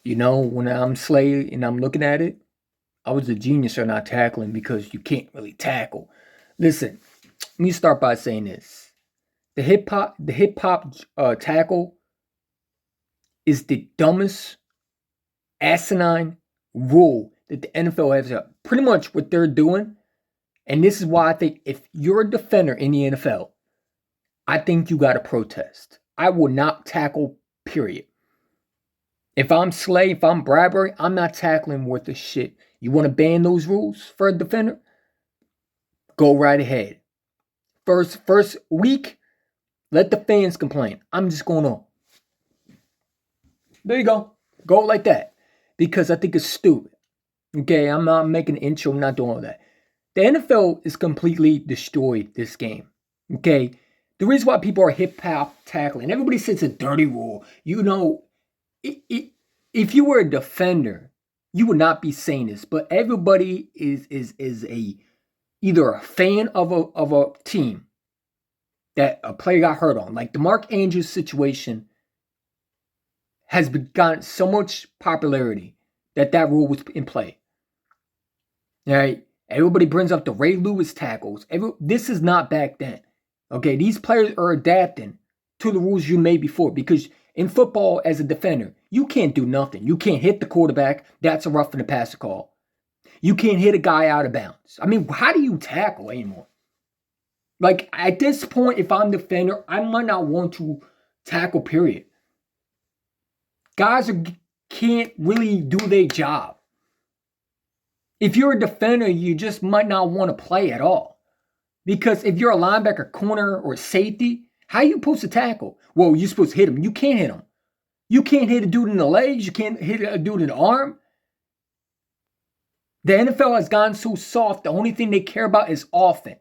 When I'm Slay and I'm looking at it, I was a genius for not tackling because you can't really tackle. Listen, let me start by saying this: the hip hop tackle is the dumbest, asinine rule that the NFL has. Pretty much what they're doing, and this is why I think if you're a defender in the NFL, I think you got to protest. I will not tackle. Period. If I'm Slay, if I'm Bradbury, I'm not tackling worth a shit. You want to ban those rules for a defender? Go right ahead. First week, let the fans complain. I'm just going on. There you go. Go like that. Because I think it's stupid. Okay, I'm not making an intro, I'm not doing all that. The NFL is completely destroyed this game. Okay? The reason why people are hip hop tackling, everybody says it's a dirty rule. If you were a defender, you would not be saying this, but everybody is a either a fan of a team that a player got hurt on. Like the Mark Andrews situation has gotten so much popularity that rule was in play. All right? Everybody brings up the Ray Lewis tackles. This is not back then. Okay, these players are adapting to the rules you made before because in football, as a defender, you can't do nothing. You can't hit the quarterback. That's a roughing the passer call. You can't hit a guy out of bounds. I mean, how do you tackle anymore? Like, at this point, if I'm a defender, I might not want to tackle, period. Guys can't really do their job. If you're a defender, you just might not want to play at all. Because if you're a linebacker, corner, or safety, how are you supposed to tackle? Well, you're supposed to hit him. You can't hit him. You can't hit a dude in the legs. You can't hit a dude in the arm. The NFL has gotten so soft, the only thing they care about is offense.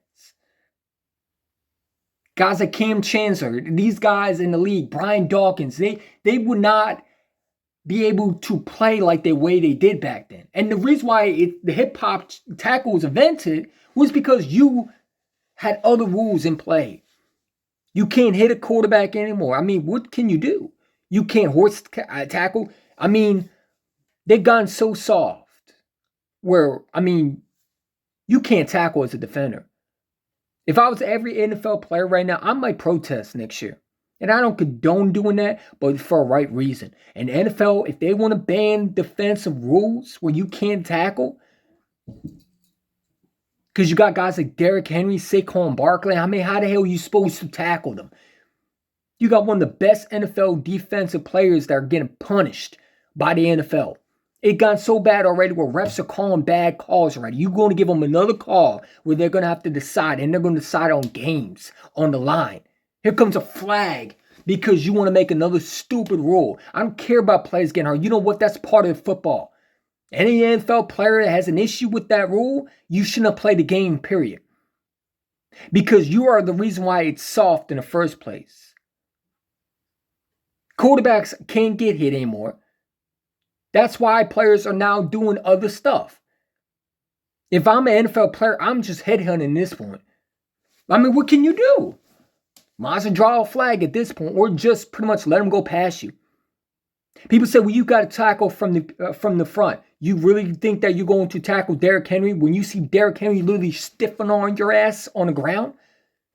Guys like Cam Chancellor, these guys in the league, Brian Dawkins, they would not be able to play like the way they did back then. And the reason why the hip-hop tackle was invented was because you had other rules in play. You can't hit a quarterback anymore. I mean, what can you do? You can't horse tackle. I mean, they've gone so soft where, I mean, you can't tackle as a defender. If I was every NFL player right now, I might protest next year. And I don't condone doing that, but for a right reason. And the NFL, if they want to ban defensive rules where you can't tackle, because you got guys like Derrick Henry, Saquon Barkley, I mean, how the hell are you supposed to tackle them? You got one of the best NFL defensive players that are getting punished by the NFL. It got so bad already where refs are calling bad calls already. You're going to give them another call where they're going to have to decide, and they're going to decide on games, on the line. Here comes a flag because you want to make another stupid rule. I don't care about players getting hurt. You know what? That's part of football. Any NFL player that has an issue with that rule, you shouldn't have played the game, period. Because you are the reason why it's soft in the first place. Quarterbacks can't get hit anymore. That's why players are now doing other stuff. If I'm an NFL player, I'm just headhunting this point. I mean, what can you do? Might as well draw a flag at this point, or just pretty much let them go past you. People say, well, you got to tackle from the front. You really think that you're going to tackle Derrick Henry when you see Derrick Henry literally stiffen on your ass on the ground?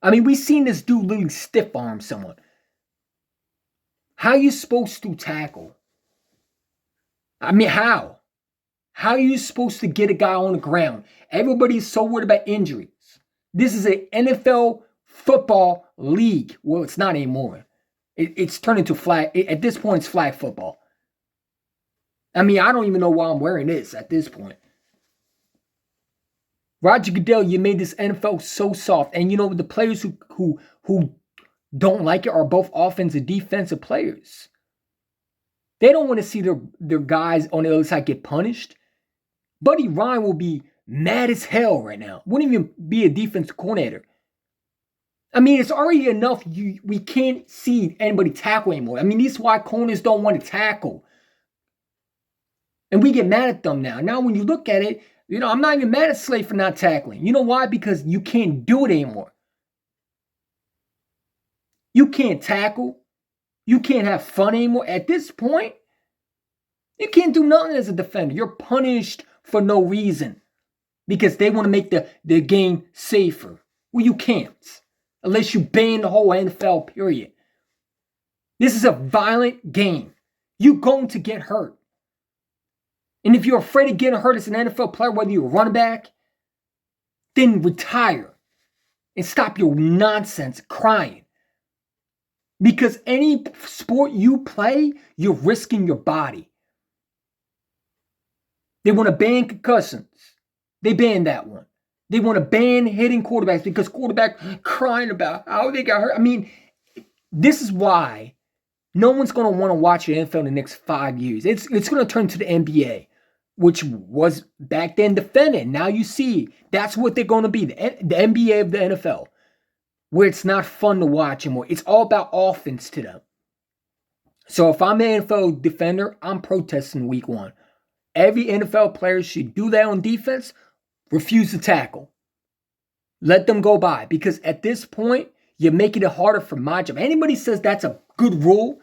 I mean, we've seen this dude literally stiff arm someone. How are you supposed to tackle? I mean, how? How are you supposed to get a guy on the ground? Everybody's so worried about injuries. This is an NFL football league. Well, it's not anymore. It's turned into flag. At this point, it's flag football. I mean, I don't even know why I'm wearing this at this point. Roger Goodell, you made this NFL so soft. And you know, the players who don't like it are both offensive and defensive players. They don't want to see their guys on the other side get punished. Buddy Ryan will be mad as hell right now. Wouldn't even be a defensive coordinator. I mean, it's already enough. We can't see anybody tackle anymore. I mean, this is why corners don't want to tackle. And we get mad at them now. Now, when you look at it, you know, I'm not even mad at Slay for not tackling. You know why? Because you can't do it anymore. You can't tackle. You can't have fun anymore. At this point, You can't do nothing as a defender. You're punished for no reason because they want to make the game safer. Well, you can't unless you ban the whole NFL, period. This is a violent game. You're going to get hurt. And if you're afraid of getting hurt as an NFL player, whether you're a running back, then retire and stop your nonsense crying. Because any sport you play, you're risking your body. They want to ban concussions. They banned that one. They want to ban hitting quarterbacks because quarterbacks crying about how they got hurt. I mean, this is why no one's going to want to watch the NFL in the next 5 years. It's going to turn to the NBA, which was back then defended. Now you see that's what they're going to be, the NBA of the NFL, where it's not fun to watch anymore. It's all about offense to them. So if I'm an NFL defender, I'm protesting week 1. Every NFL player should do that on defense. Refuse to tackle. Let them go by. Because at this point, you're making it harder for my job. Anybody says that's a good rule,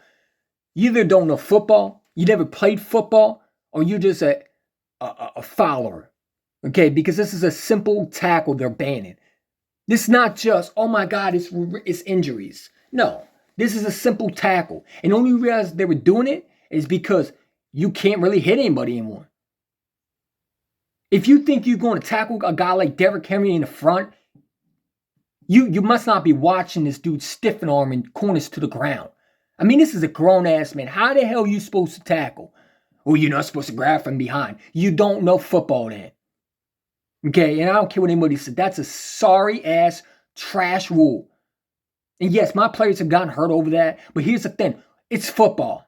you either don't know football, you never played football, or you're just a follower. Okay? Because this is a simple tackle they're banning. This is not just, oh my God, it's injuries. No. This is a simple tackle. And the only reason they were doing it is because you can't really hit anybody anymore. If you think you're going to tackle a guy like Derrick Henry in the front, you must not be watching this dude stiffen arm and corners to the ground. I mean, this is a grown-ass man. How the hell are you supposed to tackle? Well, you're not supposed to grab from behind. You don't know football then. Okay, and I don't care what anybody said. That's a sorry-ass trash rule. And yes, my players have gotten hurt over that. But here's the thing. It's football.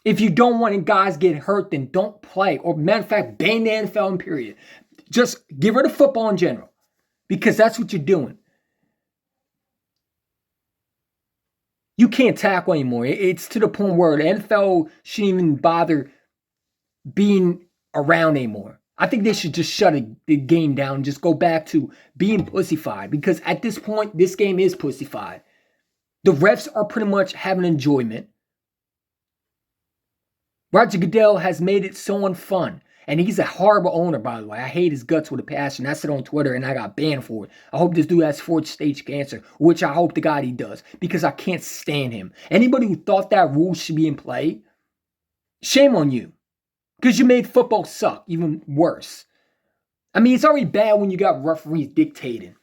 If you don't want any guys get hurt, then don't play. Or matter of fact, ban the NFL in period. Just get rid of football in general. Because that's what you're doing. You can't tackle anymore. It's to the point where the NFL shouldn't even bother being around anymore. I think they should just shut the game down and just go back to being pussified. Because at this point, this game is pussified. The refs are pretty much having enjoyment. Roger Goodell has made it so unfun. And he's a horrible owner, by the way. I hate his guts with a passion. I said on Twitter and I got banned for it. I hope this dude has 4th stage cancer, which I hope to God he does, because I can't stand him. Anybody who thought that rule should be in play, shame on you. Because you made football suck even worse. I mean, it's already bad when you got referees dictating.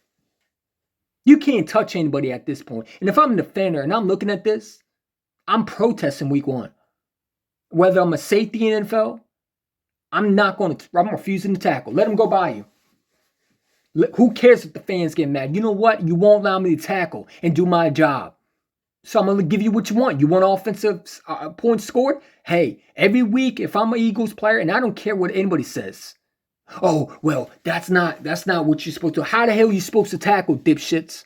You can't touch anybody at this point. And if I'm a defender and I'm looking at this, I'm protesting week 1. Whether I'm a safety in NFL, I'm refusing to tackle. Let them go by you. Who cares if the fans get mad? You know what? You won't allow me to tackle and do my job. So I'm going to give you what you want. You want offensive points scored? Hey, every week, if I'm an Eagles player, and I don't care what anybody says. Oh, well, that's not what you're supposed to do. How the hell are you supposed to tackle, dipshits?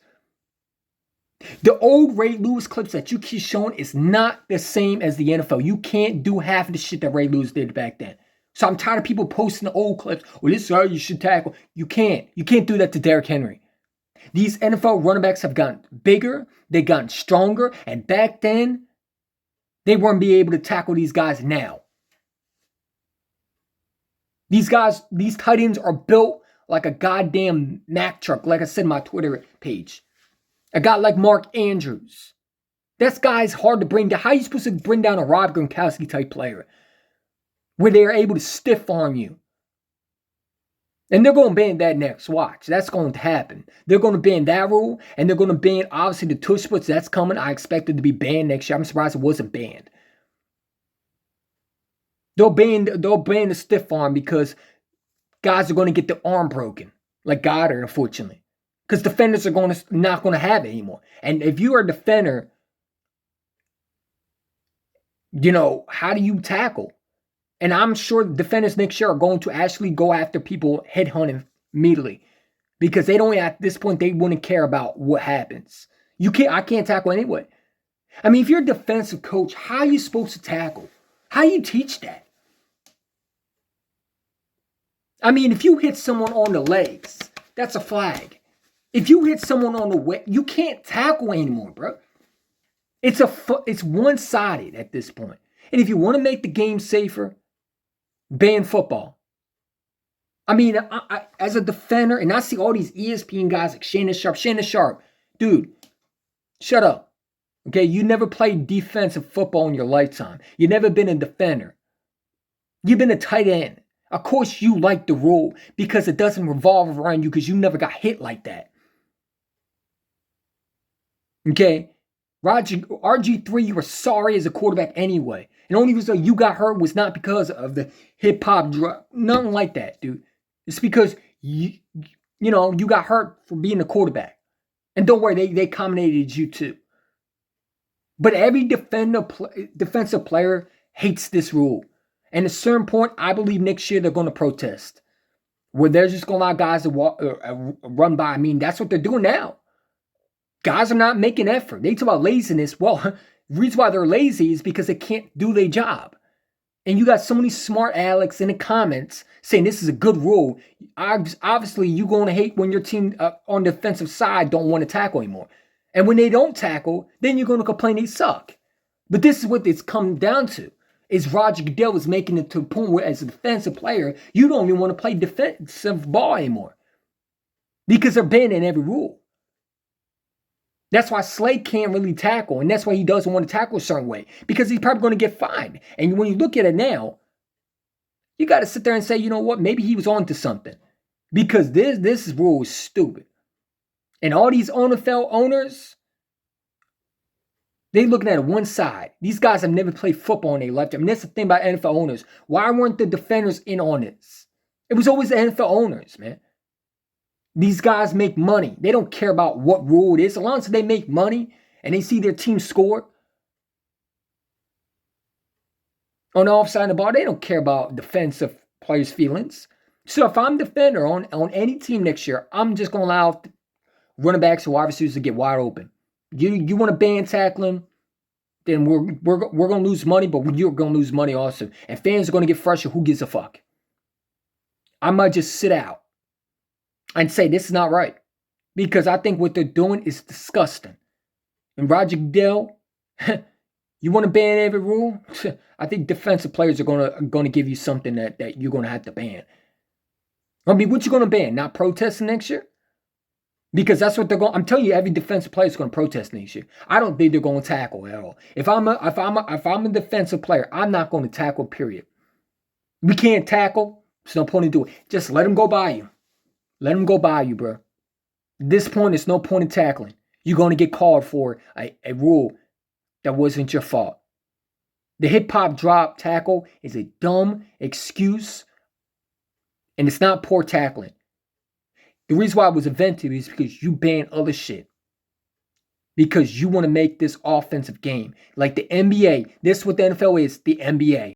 The old Ray Lewis clips that you keep showing is not the same as the NFL. You can't do half of the shit that Ray Lewis did back then. So I'm tired of people posting the old clips. Well, this is how you should tackle. You can't. You can't do that to Derrick Henry. These NFL running backs have gotten bigger. They've gotten stronger. And back then, they weren't be able to tackle these guys now. These tight ends are built like a goddamn Mack truck, like I said in my Twitter page. A guy like Mark Andrews. That guy's hard to bring down. How are you supposed to bring down a Rob Gronkowski type player? Where they're able to stiff arm you. And they're going to ban that next. Watch. That's going to happen. They're going to ban that rule. And they're going to ban, obviously, the tush puts. That's coming. I expect it to be banned next year. I'm surprised it wasn't banned. They'll ban the stiff arm because guys are going to get their arm broken. Like Goddard, unfortunately. Because defenders are not going to have it anymore. And if you are a defender, how do you tackle? And I'm sure defenders next year are going to actually go after people headhunting immediately. Because they don't, at this point, they wouldn't care about what happens. I can't tackle anyway. I mean, if you're a defensive coach, how are you supposed to tackle? How do you teach that? I mean, if you hit someone on the legs, that's a flag. If you hit someone on the way, you can't tackle anymore, bro. It's one-sided at this point. And if you want to make the game safer, ban football. I mean, I, as a defender, and I see all these ESPN guys like Shannon Sharpe, dude, shut up. Okay, you never played defensive football in your lifetime. You never been a defender. You've been a tight end. Of course, you like the rule because it doesn't revolve around you because you never got hit like that. Okay, RG3, you were sorry as a quarterback anyway. And the only reason you got hurt was not because of the hip hop drug. Nothing like that, dude. It's because you got hurt for being a quarterback. And don't worry, they accommodated you too. But every defensive player hates this rule. And at a certain point, I believe next year they're going to protest. Where they're just going to allow guys to run by. I mean, that's what they're doing now. Guys are not making effort. They talk about laziness. Well, the reason why they're lazy is because they can't do their job. And you got so many smart Alex in the comments saying this is a good rule. Obviously, you're going to hate when your team on the defensive side don't want to tackle anymore. And when they don't tackle, then you're going to complain they suck. But this is what it's come down to. Is Roger Goodell is making it to a point where as a defensive player, you don't even want to play defensive ball anymore. Because they're banning every rule. That's why Slay can't really tackle, and that's why he doesn't want to tackle a certain way, because he's probably going to get fined. And when you look at it now, you got to sit there and say, you know what, maybe he was on to something, because this rule is stupid. And all these NFL owners, they looking at one side. These guys have never played football in their lifetime. And that's the thing about NFL owners. Why weren't the defenders in on this? It was always the NFL owners, man. These guys make money. They don't care about what rule it is. As long as they make money and they see their team score on the offside of the ball, they don't care about defensive players' feelings. So if I'm defender on any team next year, I'm just going to allow running backs and wide receivers to get wide open. You want to ban tackling, then we're going to lose money, but you're going to lose money also. And fans are going to get frustrated. Who gives a fuck? I might just sit out and say this is not right, because I think what they're doing is disgusting. And Roger Goodell, you want to ban every rule? I think defensive players are going to give you something that you're going to have to ban. I mean, what you going to ban? Not protesting next year? Because that's what they're going. I'm telling you, every defensive player is going to protest next year. I don't think they're going to tackle at all. If I'm a defensive player, I'm not going to tackle. Period. We can't tackle. There's no point in doing it. Just let them go by you. Let them go by you, bro. At this point, there's no point in tackling. You're going to get called for a rule that wasn't your fault. The hip-hop drop tackle is a dumb excuse, and it's not poor tackling. The reason why it was invented is because you ban other shit. Because you want to make this offensive game. Like the NBA. This is what the NFL is, the NBA.